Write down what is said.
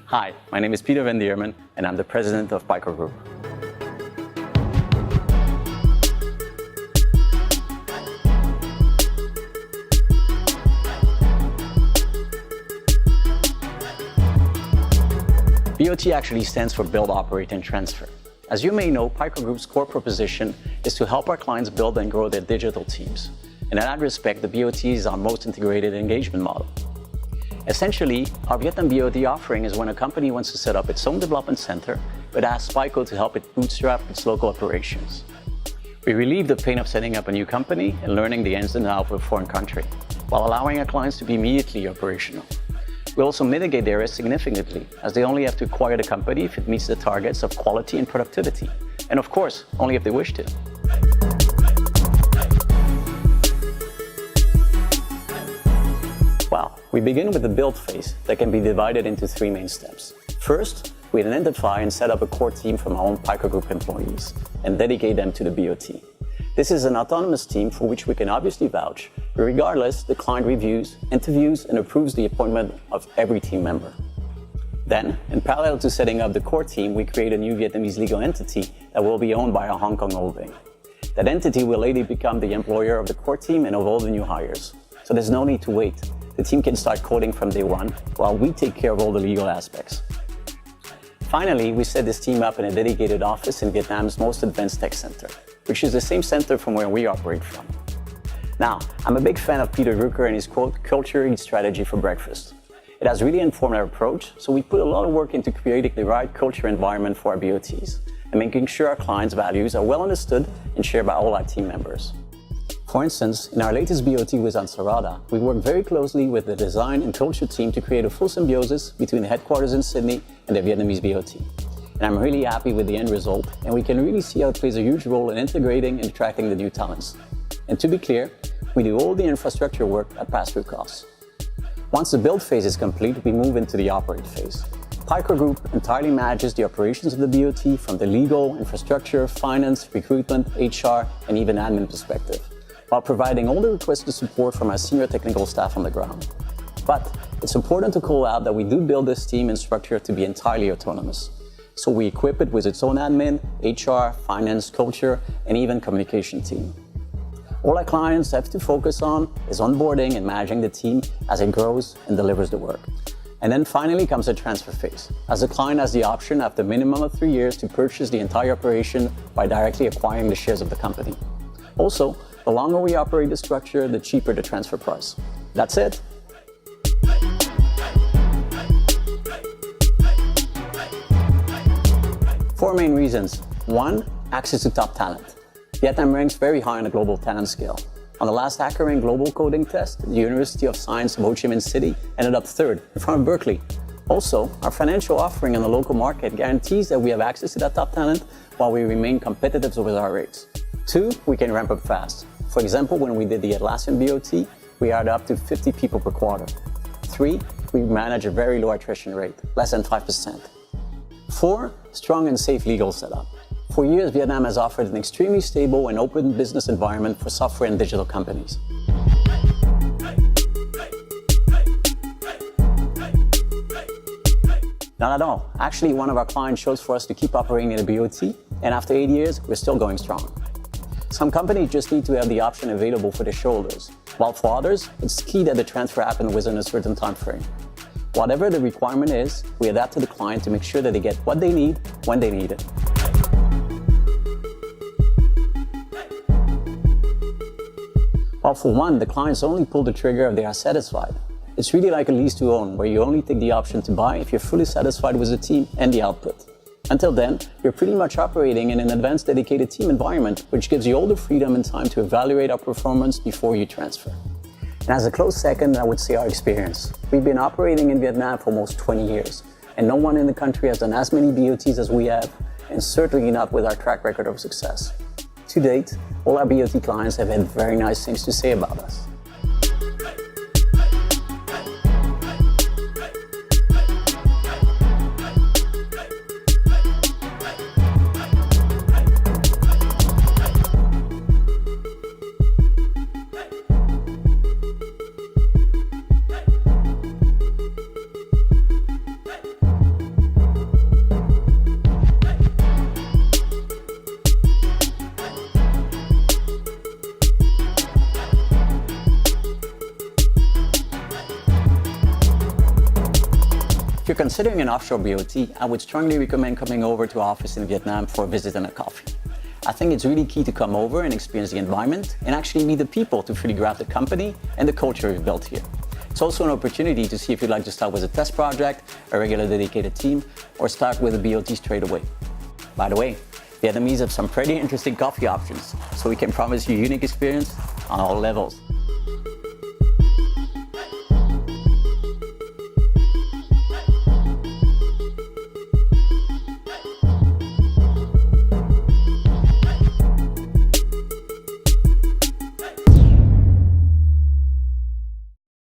Hi, my name is Peter van Diermen, and I'm the president of Pico Group. BOT actually stands for Build, Operate, and Transfer. As you may know, Pico Group's core proposition is to help our clients build and grow their digital teams. And in that respect, the BOT is our most integrated engagement model. Essentially, our Vietnam BOT offering is when a company wants to set up its own development center, but asks Pico to help it bootstrap its local operations. We relieve the pain of setting up a new company and learning the ins and outs of a foreign country, while allowing our clients to be immediately operational. We also mitigate their risk significantly, as they only have to acquire the company if it meets the targets of quality and productivity, and of course, only if they wish to. Well, we begin with the build phase that can be divided into three main steps. First, we identify and set up a core team from our own Pico Group employees and dedicate them to the BOT. This is an autonomous team for which we can obviously vouch, but regardless, the client reviews, interviews, and approves the appointment of every team member. Then, in parallel to setting up the core team, we create a new Vietnamese legal entity that will be owned by our Hong Kong holding. That entity will later become the employer of the core team and of all the new hires. So there's no need to wait. The team can start coding from day one, while we take care of all the legal aspects. Finally, we set this team up in a dedicated office in Vietnam's most advanced tech center, which is the same center from where we operate from. Now, I'm a big fan of Peter Drucker and his quote, "Culture eats strategy for breakfast." It has really informed our approach, so we put a lot of work into creating the right culture environment for our BOTs and making sure our clients' values are well understood and shared by all our team members. For instance, in our latest BOT with Ansarada, we worked very closely with the design and culture team to create a full symbiosis between the headquarters in Sydney and the Vietnamese BOT. And I'm really happy with the end result, and we can really see how it plays a huge role in integrating and attracting the new talents. And to be clear, we do all the infrastructure work at pass-through costs. Once the build phase is complete, we move into the operate phase. Pico Group entirely manages the operations of the BOT from the legal, infrastructure, finance, recruitment, HR, and even admin perspective, while providing all the requested support from our senior technical staff on the ground. But it's important to call out that we do build this team and structure to be entirely autonomous. So we equip it with its own admin, HR, finance, culture, and even communication team. All our clients have to focus on is onboarding and managing the team as it grows and delivers the work. And then finally comes the transfer phase, as the client has the option after a minimum of 3 years to purchase the entire operation by directly acquiring the shares of the company. Also, the longer we operate the structure, the cheaper the transfer price. That's it. Four main reasons. One, access to top talent. Vietnam ranks very high on the global talent scale. On the last HackerRank Global Coding Test, the University of Science of Ho Chi Minh City ended up third, in front of Berkeley. Also, our financial offering in the local market guarantees that we have access to that top talent while we remain competitive with our rates. Two, we can ramp up fast. For example, when we did the Atlassian BOT, we hired up to 50 people per quarter. Three, we manage a very low attrition rate, less than 5%. Four, strong and safe legal setup. For years, Vietnam has offered an extremely stable and open business environment for software and digital companies. Not at all. Actually, one of our clients chose for us to keep operating in a BOT, and after 8 years, we're still going strong. Some companies just need to have the option available for their shareholders, while for others, it's key that the transfer happen within a certain time frame. Whatever the requirement is, we adapt to the client to make sure that they get what they need when they need it. While for one, the clients only pull the trigger if they are satisfied. It's really like a lease to own, where you only take the option to buy if you're fully satisfied with the team and the output. Until then, you're pretty much operating in an advanced dedicated team environment, which gives you all the freedom and time to evaluate our performance before you transfer. And as a close second, I would say our experience. We've been operating in Vietnam for almost 20 years, and no one in the country has done as many BOTs as we have, and certainly not with our track record of success. To date, all our BOT clients have had very nice things to say about us. you're considering an offshore BOT, I would strongly recommend coming over to our office in Vietnam for a visit and a coffee. I think it's really key to come over and experience the environment and actually meet the people to fully grasp the company and the culture we've built here. It's also an opportunity to see if you'd like to start with a test project, a regular dedicated team, or start with a BOT straight away. By the way, Vietnamese have some pretty interesting coffee options, so we can promise you a unique experience on all levels.